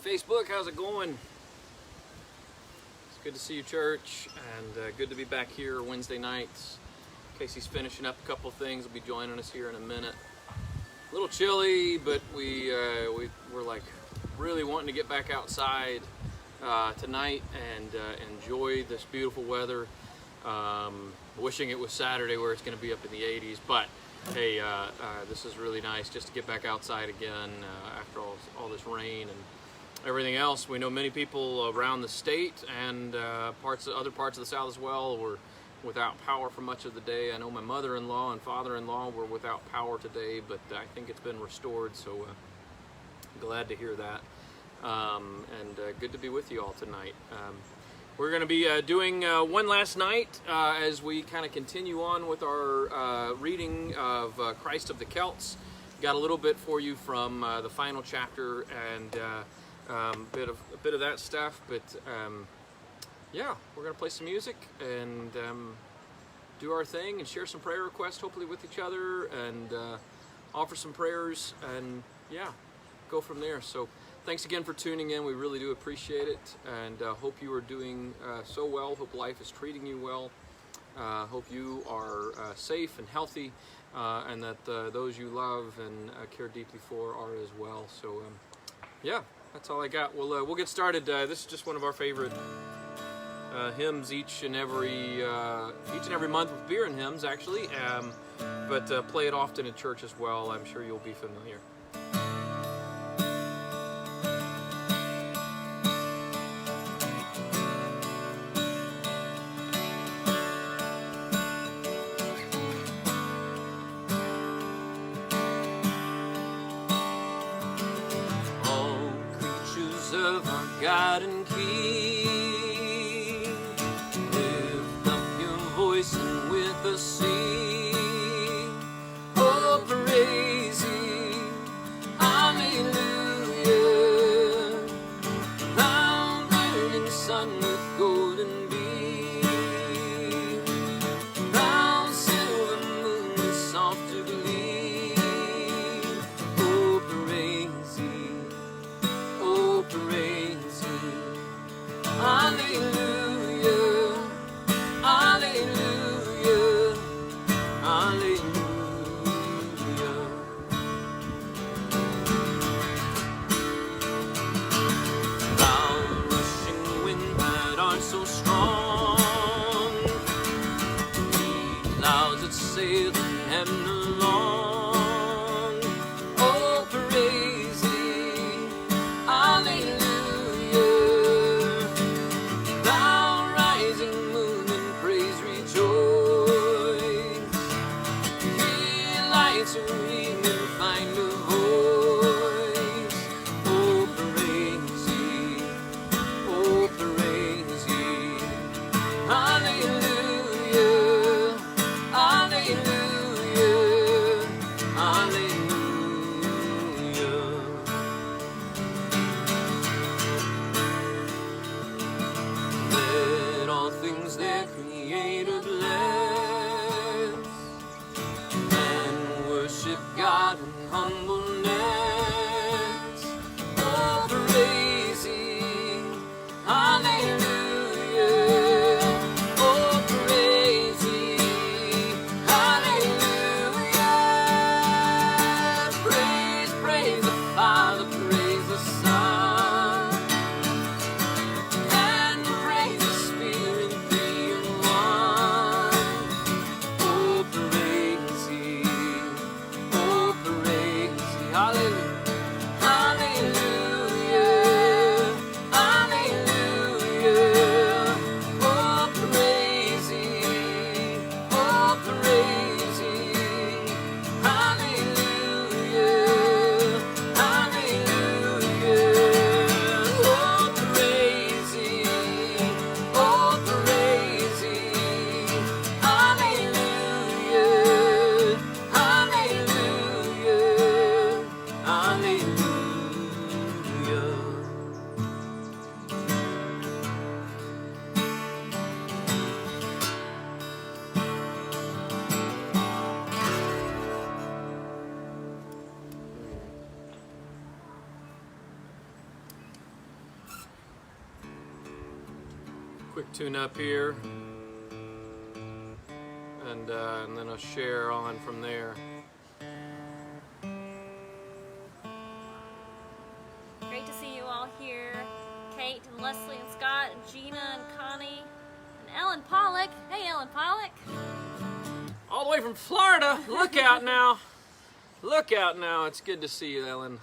Facebook, how's it going? It's good to see you, church, and good to be back here Wednesday nights. Casey's finishing up a couple things. Will be joining us here in a minute. A little chilly, but we're like really wanting to get back outside tonight and enjoy this beautiful weather. Wishing it was Saturday where it's going to be up in the 80s, but hey, this is really nice just to get back outside again after all this rain and everything else. We know many people around the state and other parts of the South as well were without power for much of the day. I know my mother-in-law and father-in-law were without power today, but I think it's been restored, so glad to hear that. And good to be with you all tonight. We're going to be doing one last night as we kind of continue on with our reading of Christ of the Celts. Got a little bit for you from the final chapter and a bit of that stuff, but yeah, we're going to play some music and do our thing and share some prayer requests hopefully with each other and offer some prayers and yeah, go from there. So thanks again for tuning in. We really do appreciate it, and hope you are doing so well. Hope life is treating you well. Hope you are safe and healthy, and that those you love and care deeply for are as well. So yeah, that's all I got. We'll get started. This is just one of our favorite hymns each and every month with beer and hymns, actually, but play it often in church as well. I'm sure you'll be familiar. God and King, lift up your voice and with us sing. Oh, praise Him, hallelujah. Thou burning sun with golden beam, thou silver moon with soft to gleam. Oh, praise Him, oh, praise. Hallelujah, hallelujah, hallelujah. Thou rushing wind that art so strong, the clouds that sail in heaven along. Oh, praise Thee, hallelujah. tune up here, and then I'll share on from there. Great to see you all here. Kate and Leslie and Scott and Gina and Connie and Ellen Pollock. Hey, Ellen Pollock. All the way from Florida. Look out now. Look out now. It's good to see you, Ellen.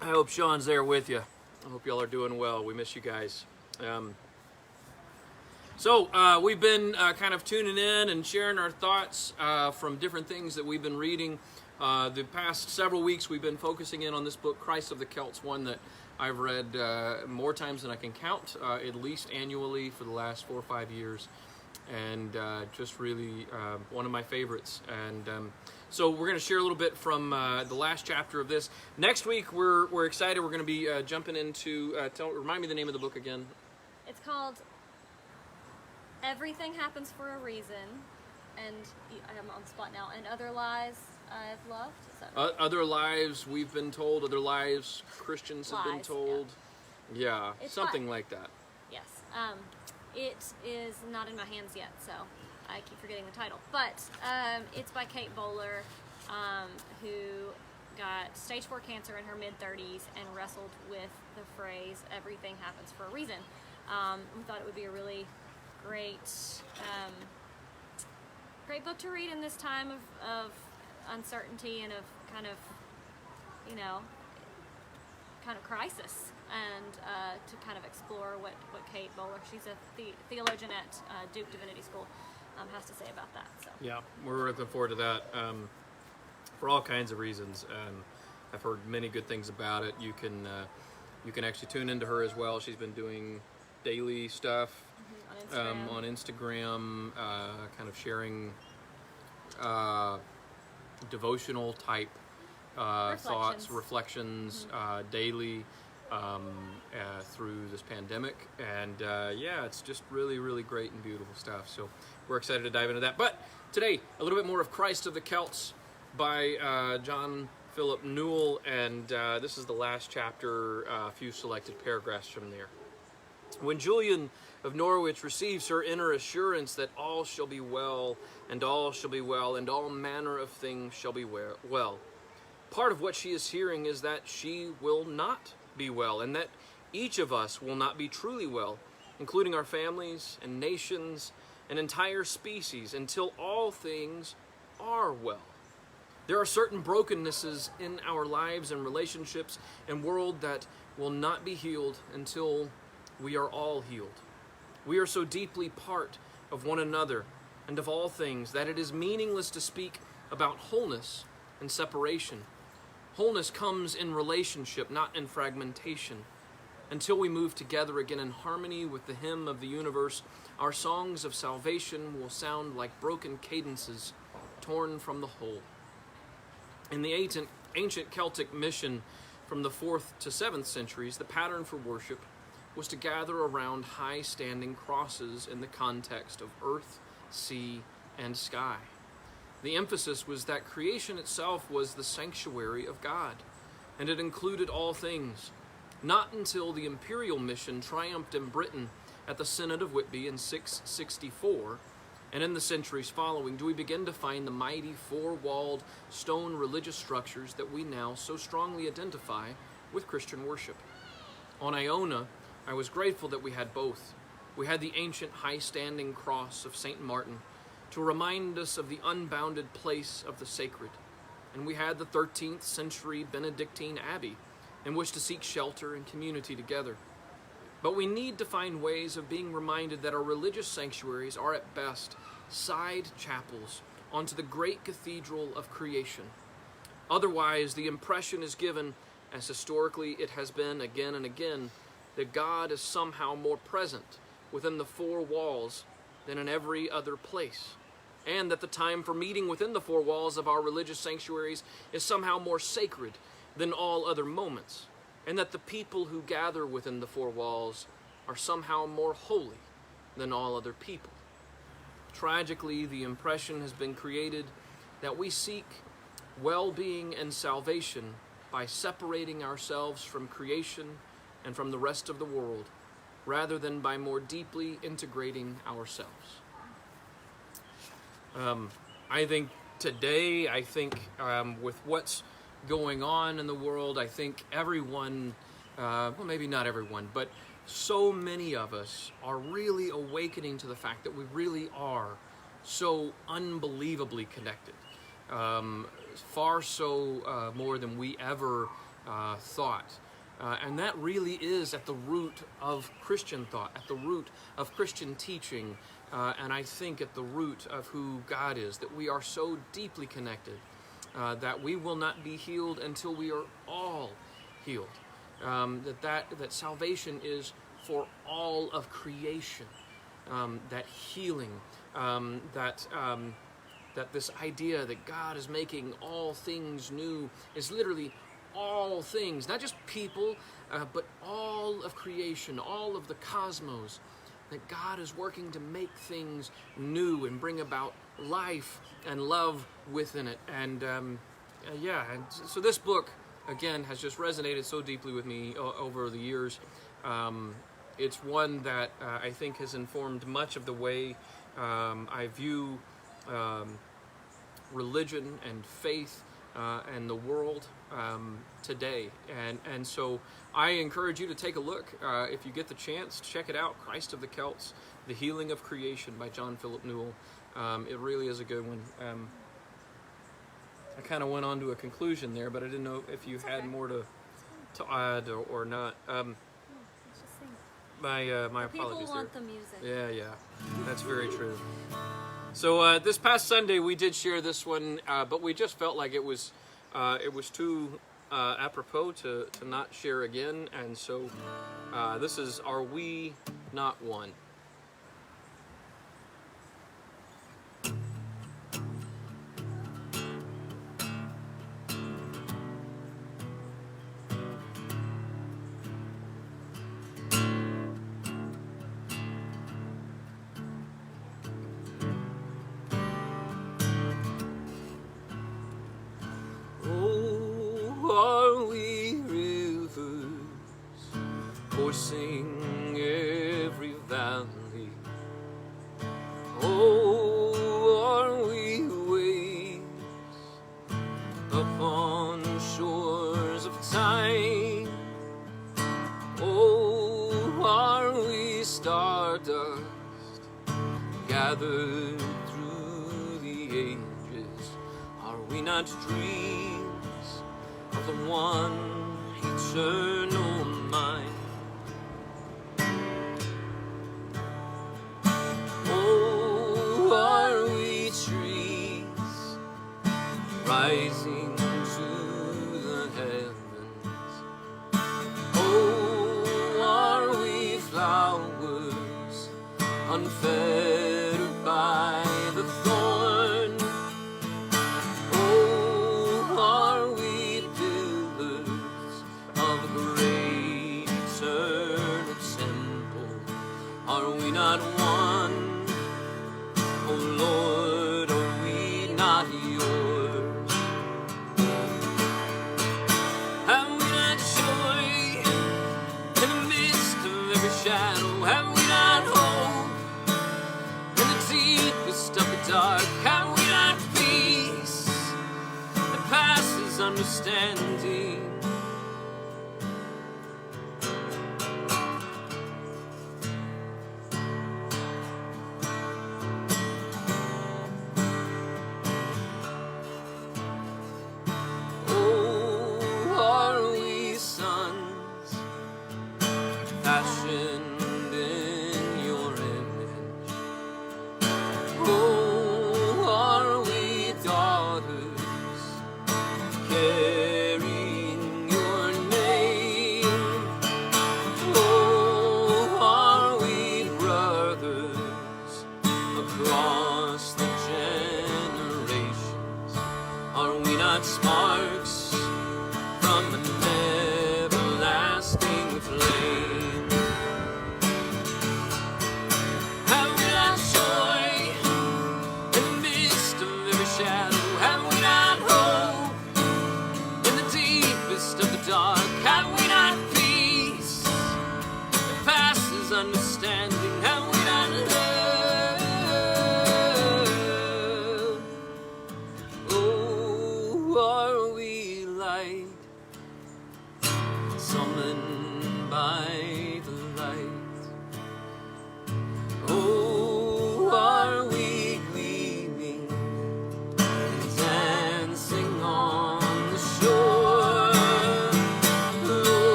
I hope Sean's there with you. I hope y'all are doing well. We miss you guys. So we've been kind of tuning in and sharing our thoughts from different things that we've been reading. The past several weeks we've been focusing in on this book, Christ of the Celts, one that I've read more times than I can count, at least annually for the last 4 or 5 years, and just really one of my favorites. And so we're going to share a little bit from the last chapter of this. Next week we're excited. We're going to be jumping into, remind me the name of the book again. It's called Everything Happens for a Reason, and I'm on the spot now, and Other Lies I've Loved. Other lives we've been told, other lives Christians have been told. Yeah, something like that. Yes. It is not in my hands yet, so I keep forgetting the title. But it's by Kate Bowler, who got stage 4 cancer in her mid-30s and wrestled with the phrase, everything happens for a reason. We thought it would be a really great book to read in this time of uncertainty and of kind of crisis, and to kind of explore what Kate Bowler, she's a theologian at Duke Divinity School, has to say about that. So yeah, we're looking forward to that for all kinds of reasons. I've heard many good things about it. You can actually tune into her as well. She's been doing daily stuff on Instagram, kind of sharing devotional type thoughts, reflections daily through this pandemic, and yeah, it's just really, really great and beautiful stuff. So we're excited to dive into that. But today, a little bit more of Christ of the Celts by John Philip Newell, and this is the last chapter, a few selected paragraphs from there. When Julian of Norwich receives her inner assurance that all shall be well, and all shall be well, and all manner of things shall be well, part of what she is hearing is that she will not be well, and that each of us will not be truly well, including our families and nations and entire species, until all things are well. There are certain brokennesses in our lives and relationships and world that will not be healed until we are all healed. We are so deeply part of one another and of all things that it is meaningless to speak about wholeness and separation. Wholeness comes in relationship, not in fragmentation. Until we move together again in harmony with the hymn of the universe, our songs of salvation will sound like broken cadences torn from the whole. In the ancient Celtic mission from the 4th to 7th centuries, the pattern for worship was to gather around high-standing crosses in the context of earth, sea, and sky. The emphasis was that creation itself was the sanctuary of God, and it included all things. Not until the imperial mission triumphed in Britain at the Synod of Whitby in 664, and in the centuries following, do we begin to find the mighty four-walled stone religious structures that we now so strongly identify with Christian worship. On Iona, I was grateful that we had both. We had the ancient high-standing cross of St. Martin to remind us of the unbounded place of the sacred, and we had the 13th century Benedictine Abbey in which to seek shelter and community together. But we need to find ways of being reminded that our religious sanctuaries are at best side chapels onto the great cathedral of creation. Otherwise, the impression is given, as historically it has been again and again, that God is somehow more present within the four walls than in every other place, and that the time for meeting within the four walls of our religious sanctuaries is somehow more sacred than all other moments, and that the people who gather within the four walls are somehow more holy than all other people. Tragically, the impression has been created that we seek well-being and salvation by separating ourselves from creation and from the rest of the world, rather than by more deeply integrating ourselves. I think today, with what's going on in the world, I think everyone, well, maybe not everyone, but so many of us are really awakening to the fact that we really are so unbelievably connected. Far so more than we ever thought. And that really is at the root of Christian thought, at the root of Christian teaching, and I think at the root of who God is, that we are so deeply connected that we will not be healed until we are all healed. That salvation is for all of creation, that healing, that this idea that God is making all things new is literally all things, not just people, but all of creation, all of the cosmos, that God is working to make things new and bring about life and love within it. And and so this book, again, has just resonated so deeply with me over the years. It's one that I think has informed much of the way I view religion and faith and the world today. And so I encourage you to take a look. If you get the chance, check it out. Christ of the Celts, The Healing of Creation by John Philip Newell. It really is a good one. I kind of went on to a conclusion there, but I didn't know if you had more to add or not. My apologies People there. want the music. Yeah, that's very true. So this past Sunday we did share this one, but we just felt like it was too apropos to not share again, and so this is Are We Not One? Coursing every valley. Oh, are we waves upon shores of time? Oh, are we stardust gathered through the ages? Are we not dreams of the one eternal mind? Rising to the heavens. Oh, are we flowers unfettered by the thorn? Oh, are we pillars of a great eternal temple? Are we not one? Oh Lord, are we not yours? Shadow, have we not hope in the deepest of the dark? Have we not peace that passes understanding? Oh, are we sons fashioned in your image? Oh, are we daughters carrying your name? Oh, are we brothers across the generations? Are we not sparks from an everlasting flame? Have we not joy in the midst of every shadow? Have we not hope in the deepest of the dark? Have we not peace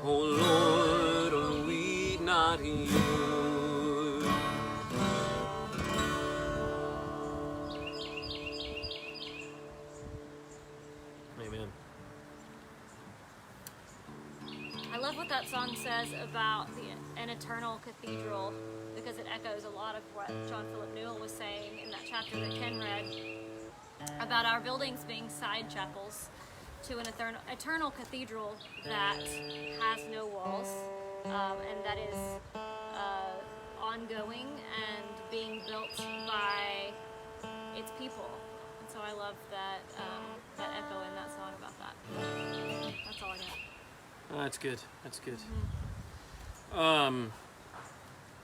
Oh Lord, are we not yours? Amen. I love what that song says about an eternal cathedral, because it echoes a lot of what John Philip Newell was saying in that chapter that Ken read about our buildings being side chapels to an eternal cathedral that has no walls, and that is ongoing and being built by its people. And so I love that that echo in that song about that. That's all I got. Oh, that's good. That's good.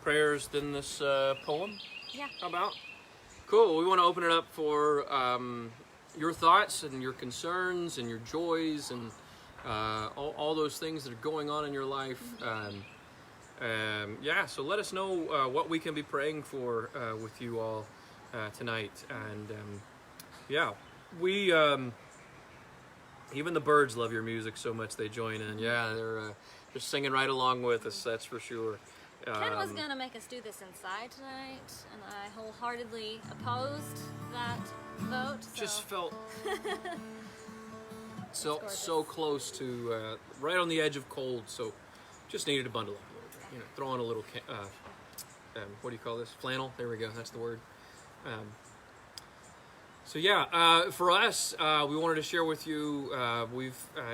Prayers, then this poem. Yeah. How about? Cool. We want to open it up for your thoughts and your concerns and your joys and all those things that are going on in your life. Yeah, so let us know what we can be praying for with you all tonight. And yeah, we even the birds love your music so much they join in. Yeah, they're singing right along with us. That's for sure. Ken was gonna make us do this inside tonight, and I wholeheartedly opposed that vote. So. Just felt so close to right on the edge of cold. So just needed to bundle up a little bit. You know, throw on a little what do you call this? Flannel. There we go. That's the word. So yeah, for us, we wanted to share with you. I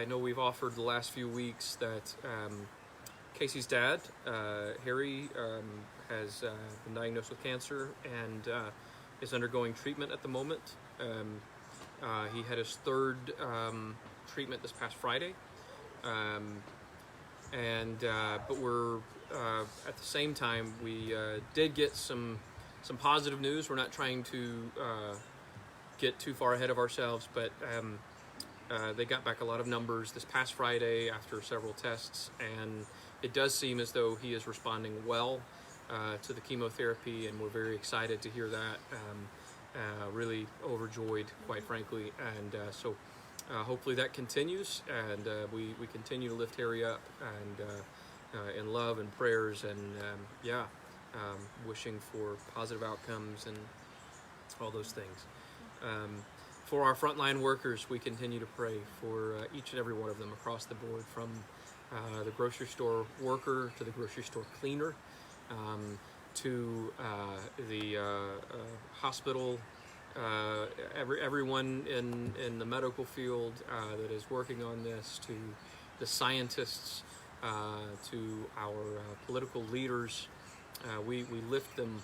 know we've offered the last few weeks that Casey's dad, Harry, has been diagnosed with cancer and is undergoing treatment at the moment. He had his third treatment this past Friday, but we're at the same time we did get some positive news. We're not trying to get too far ahead of ourselves, but they got back a lot of numbers this past Friday after several tests, and it does seem as though he is responding well to the chemotherapy, and we're very excited to hear that. Really overjoyed, quite frankly, and so hopefully that continues, and we continue to lift Harry up and in love and prayers, and wishing for positive outcomes and all those things. For our frontline workers, we continue to pray for each and every one of them across the board, from the grocery store worker to the grocery store cleaner, to the hospital, everyone in the medical field that is working on this, to the scientists, to our political leaders. We lift them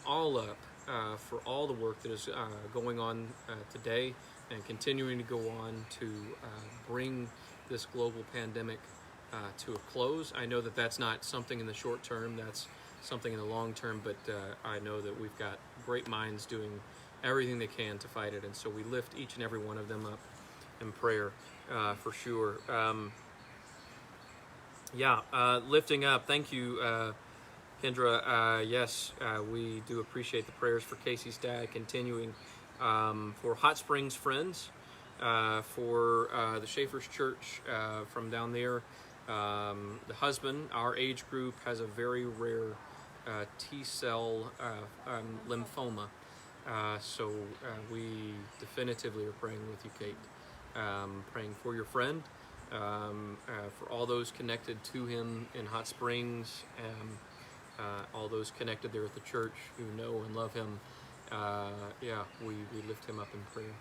all up for all the work that is going on today and continuing to go on to bring this global pandemic to a close. I know that that's not something in the short term, that's something in the long term, but I know that we've got great minds doing everything they can to fight it, and so we lift each and every one of them up in prayer for sure. Lifting up, thank you, Kendra. Yes, we do appreciate the prayers for Casey's dad, continuing for Hot Springs Friends, for the Schaefer's Church from down there. The husband, our age group, has a very rare T-cell lymphoma. So we definitively are praying with you, Kate. Praying for your friend, for all those connected to him in Hot Springs, all those connected there at the church who know and love him. We lift him up in prayer.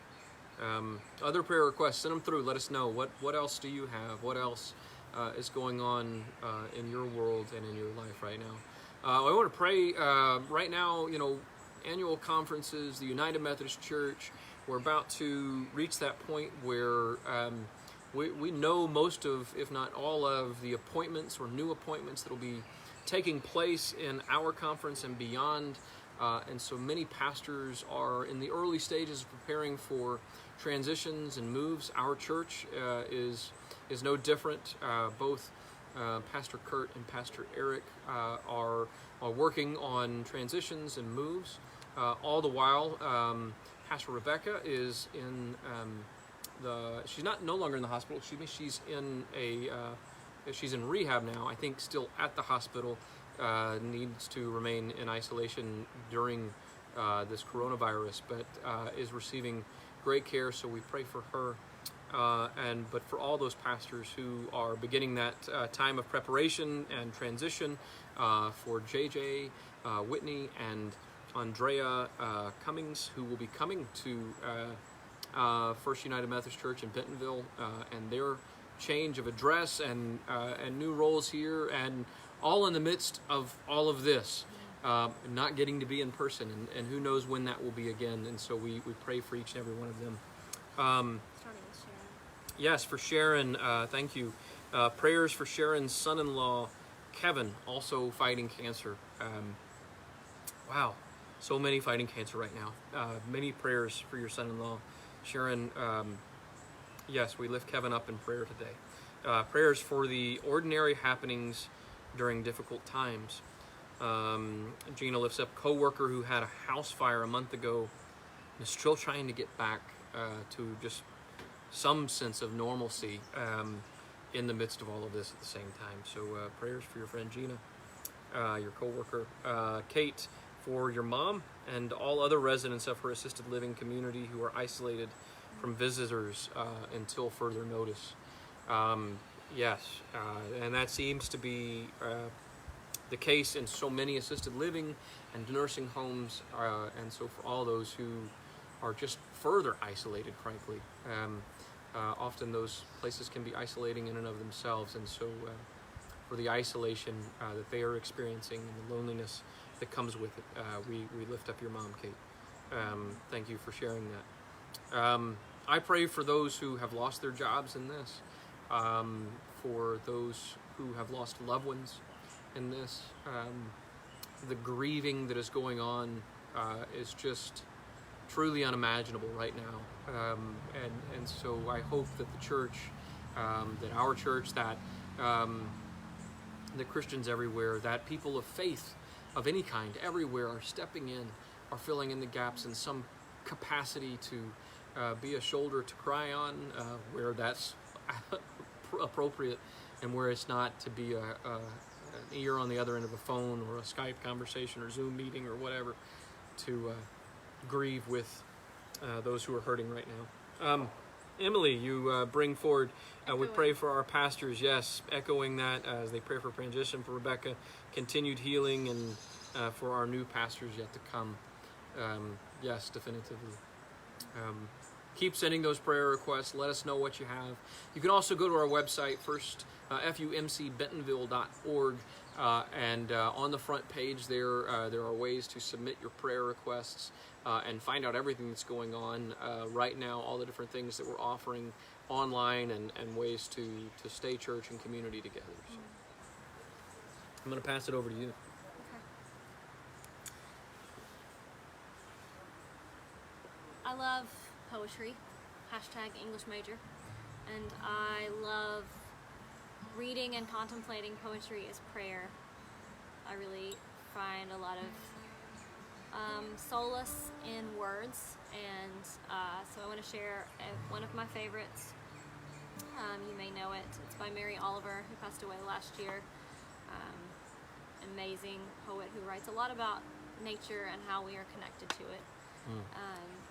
Other prayer requests, send them through. Let us know. What else do you have? What else is going on in your world and in your life right now? I want to pray right now. You know, annual conferences, the United Methodist Church, we're about to reach that point where we know most of, if not all of, the appointments or new appointments that will be taking place in our conference and beyond. And so many pastors are in the early stages of preparing for transitions and moves. Our church is no different. Both Pastor Kurt and Pastor Eric are working on transitions and moves. All the while, Pastor Rebecca is in she's no longer in the hospital. Excuse me. She's in a she's in rehab now, I think still at the hospital, needs to remain in isolation during this coronavirus, but is receiving great care, so we pray for her. But for all those pastors who are beginning that time of preparation and transition, for JJ, Whitney, and Andrea Cummings, who will be coming to First United Methodist Church in Bentonville, and their change of address and new roles here, and all in the midst of all of this, not getting to be in person, and who knows when that will be again. And so we pray for each and every one of them. Starting with Sharon. Yes, for Sharon, thank you. Prayers for Sharon's son-in-law, Kevin, also fighting cancer. Wow, so many fighting cancer right now. Many prayers for your son-in-law, Sharon. Yes, we lift Kevin up in prayer today. Prayers for the ordinary happenings during difficult times. Gina lifts up co-worker who had a house fire a month ago and is still trying to get back to just some sense of normalcy in the midst of all of this at the same time. So prayers for your friend Gina, your co-worker. Kate, for your mom and all other residents of her assisted living community who are isolated from visitors until further notice. Yes, and that seems to be the case in so many assisted living and nursing homes, and so for all those who are just further isolated, frankly. Often those places can be isolating in and of themselves, and so for the isolation that they are experiencing and the loneliness that comes with it, we lift up your mom, Kate. Thank you for sharing that. I pray for those who have lost their jobs in this, for those who have lost loved ones in this. The grieving that is going on is just truly unimaginable right now. And so I hope that the church, that our church, that the Christians everywhere, that people of faith of any kind everywhere are stepping in, are filling in the gaps in some capacity to be a shoulder to cry on, where that's appropriate, and where it's not to be an ear on the other end of a phone or a Skype conversation or Zoom meeting or whatever, to grieve with those who are hurting right now. Emily, you bring forward, we pray for our pastors, yes, echoing that as they pray for transition, for Rebecca, continued healing, and for our new pastors yet to come. Yes, definitively. Keep sending those prayer requests. Let us know what you have. You can also go to our website, fumcbentonville.org, and on the front page there are ways to submit your prayer requests and find out everything that's going on right now, all the different things that we're offering online, and ways to stay church and community together. So I'm going to pass it over to you. I love poetry, #English major, and I love reading and contemplating poetry as prayer. I really find a lot of solace in words, and so I want to share one of my favorites. You may know it. It's by Mary Oliver, who passed away last year. Amazing poet who writes a lot about nature and how we are connected to it.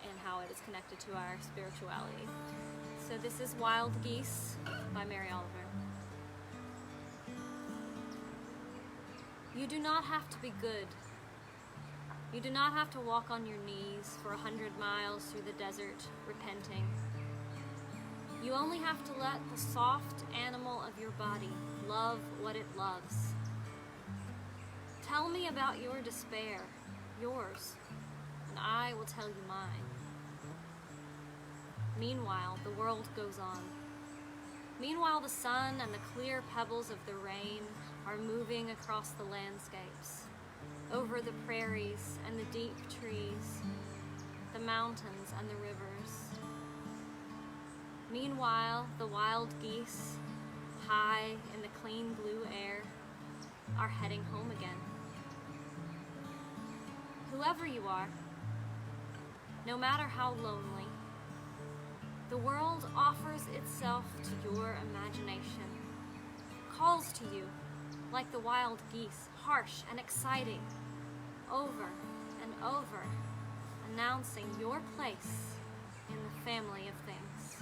And how it is connected to our spirituality. So this is Wild Geese by Mary Oliver. You do not have to be good. You do not have to walk on your knees for 100 miles through the desert, repenting. You only have to let the soft animal of your body love what it loves. Tell me about your despair, yours, and I will tell you mine. Meanwhile, the world goes on. Meanwhile, the sun and the clear pebbles of the rain are moving across the landscapes, over the prairies and the deep trees, the mountains and the rivers. Meanwhile, the wild geese, high in the clean blue air, are heading home again. Whoever you are, no matter how lonely, the world offers itself to your imagination, calls to you like the wild geese, harsh and exciting, over and over, announcing your place in the family of things.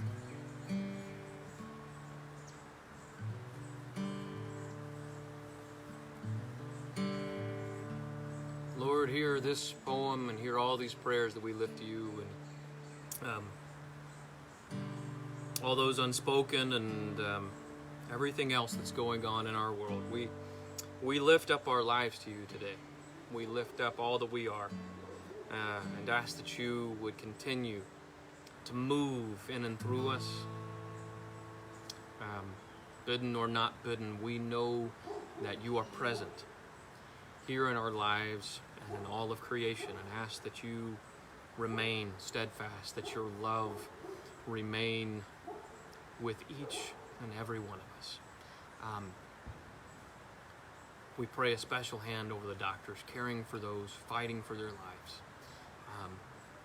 Lord, hear this poem and hear all these prayers that we lift to you, and all those unspoken and everything else that's going on in our world. We lift up our lives to you today. We lift up all that we are and ask that you would continue to move in and through us. Bidden or not bidden, we know that you are present here in our lives and in all of creation, and ask that you remain steadfast, that your love remain with each and every one of us. We pray a special hand over the doctors, caring for those fighting for their lives,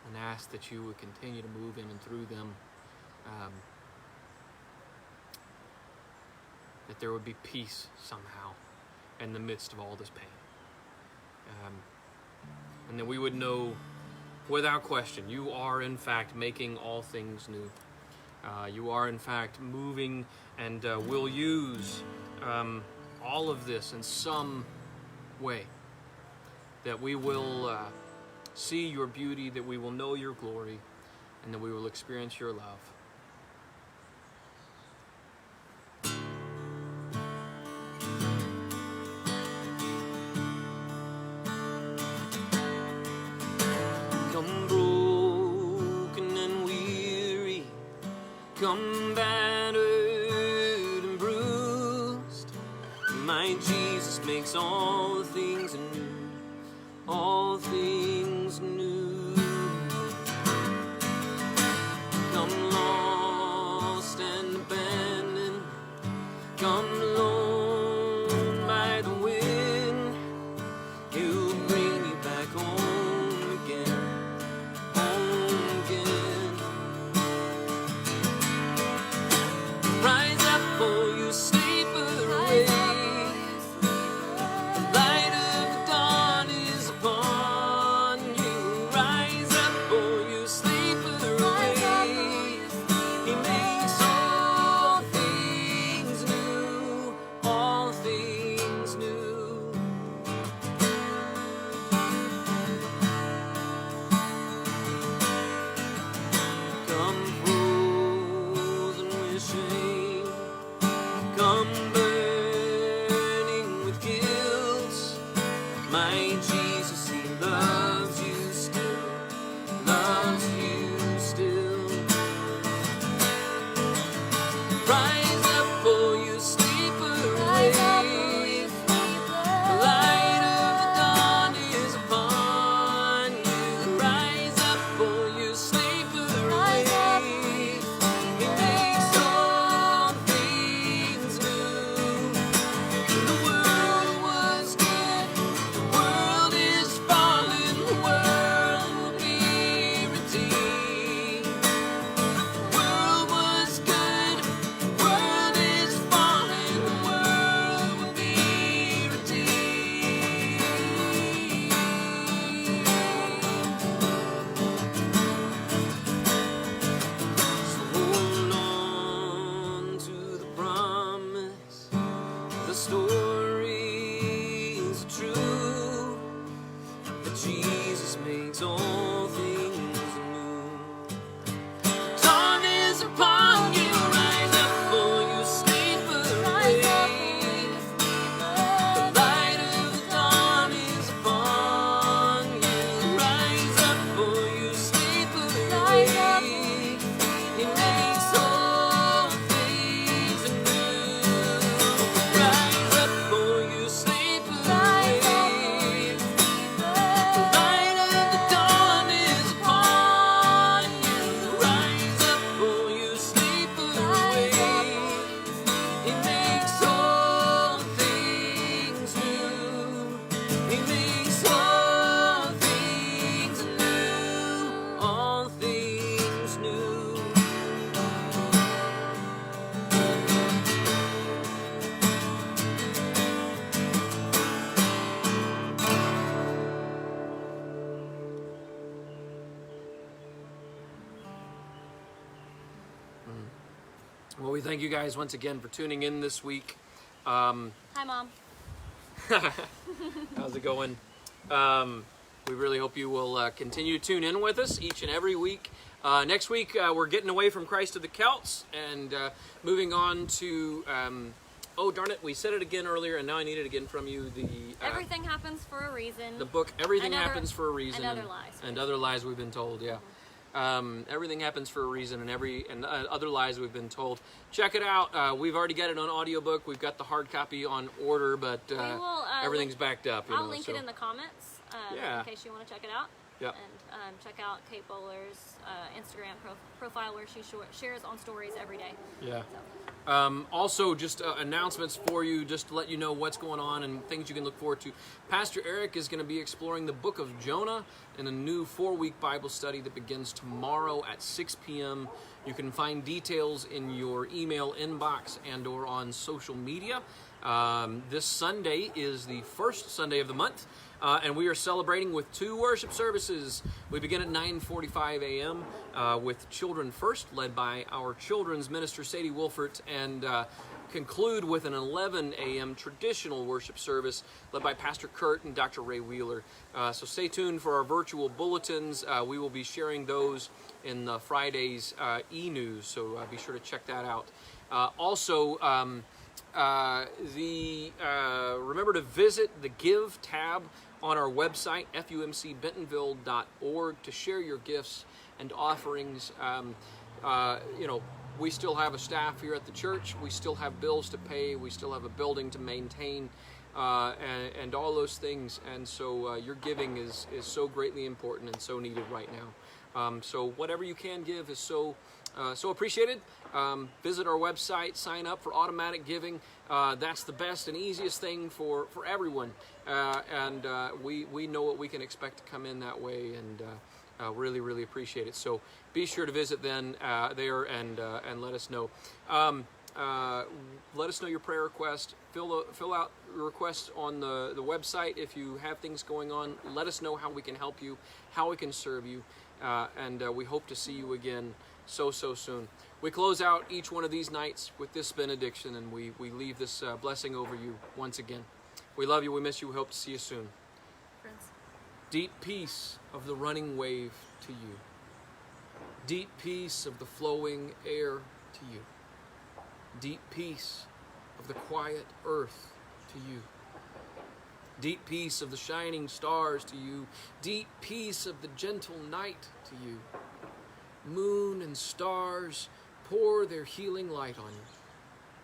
and ask that you would continue to move in and through them, that there would be peace somehow in the midst of all this pain. And that we would know without question, you are in fact making all things new. You are in fact moving and will use all of this in some way. That we will see your beauty, that we will know your glory, and that we will experience your love. Come broken and weary, come battered and bruised, my Jesus makes all things new, all things new. Come lost and abandoned, come blown by the wind, he'll bring you back home again. Rise up, for you sleeper, awake. The light of the dawn is upon you. Rise up, for you sleeper, awake. He makes all things new, all things new. Come frozen with shame, come burning with guilt, my Jesus, he loves you still, loves you still. Rise up, for you sleeper, awake. The light of the dawn is upon you. Rise up, for you sleeper, awake. He makes all things new. The world was good, the world is fallen, the world will be redeemed. The world was good, the world is fallen, the world will be redeemed. So hold on to the promise, the stories are true, that Jesus makes all things new. Dawn is upon you, rise up, for you sleeper, awake. The light of the dawn is upon you. Rise up, for you sleeper, awake. He makes all things new. Rise up, for you sleeper, awake. The light of the dawn is we thank you guys once again for tuning in this week. Hi, Mom. How's it going? We really hope you will continue to tune in with us each and every week. Next week, we're getting away from Christ of the Celts and moving on to, oh darn it, we said it again earlier and now I need it again from you. Everything happens for a reason. The book, Everything Happens for a Reason. And Other Lies. And Other Lies we've been told, yeah. Everything happens for a reason, and Other Lies we've been told. Check it out. We've already got it on audiobook. We've got the hard copy on order, but everything's backed up. I'll link it in the comments Yeah. in case you want to check it out. Yep. And check out Kate Bowler's Instagram profile where she shares on stories every day. Yeah. So. Also, just announcements for you, just to let you know what's going on and things you can look forward to. Pastor Eric is going to be exploring the book of Jonah in a new 4-week Bible study that begins tomorrow at 6 p.m. You can find details in your email inbox and or on social media. This Sunday is the first Sunday of the month. And we are celebrating with 2 worship services. We begin at 9:45 a.m. With Children First, led by our children's minister, Sadie Wolfert, and conclude with an 11 a.m. traditional worship service led by Pastor Kurt and Dr. Ray Wheeler. So stay tuned for our virtual bulletins. We will be sharing those in Friday's e-news, so be sure to check that out. Also, remember to visit the Give tab on our website, fumcbentonville.org, to share your gifts and offerings. We still have a staff here at the church. We still have bills to pay. We still have a building to maintain, and all those things. And so your giving is so greatly important and so needed right now. So whatever you can give is so appreciated. Visit our website, sign up for automatic giving. That's the best and easiest thing for everyone. And we know what we can expect to come in that way, and really, really appreciate it. So be sure to visit then there and let us know. Let us know your prayer request. Fill out your requests on the website. If you have things going on, let us know how we can help you, how we can serve you. And we hope to see you again so soon. We close out each one of these nights with this benediction, and we leave this blessing over you once again. We love you, we miss you, we hope to see you soon. Friends. Deep peace of the running wave to you. Deep peace of the flowing air to you. Deep peace of the quiet earth to you. Deep peace of the shining stars to you. Deep peace of the gentle night to you. Moon and stars pour their healing light on you.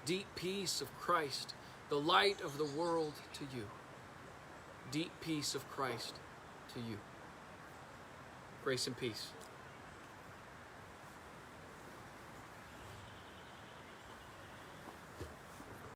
Deep peace of Christ, the light of the world to you. Deep peace of Christ to you. Grace and peace.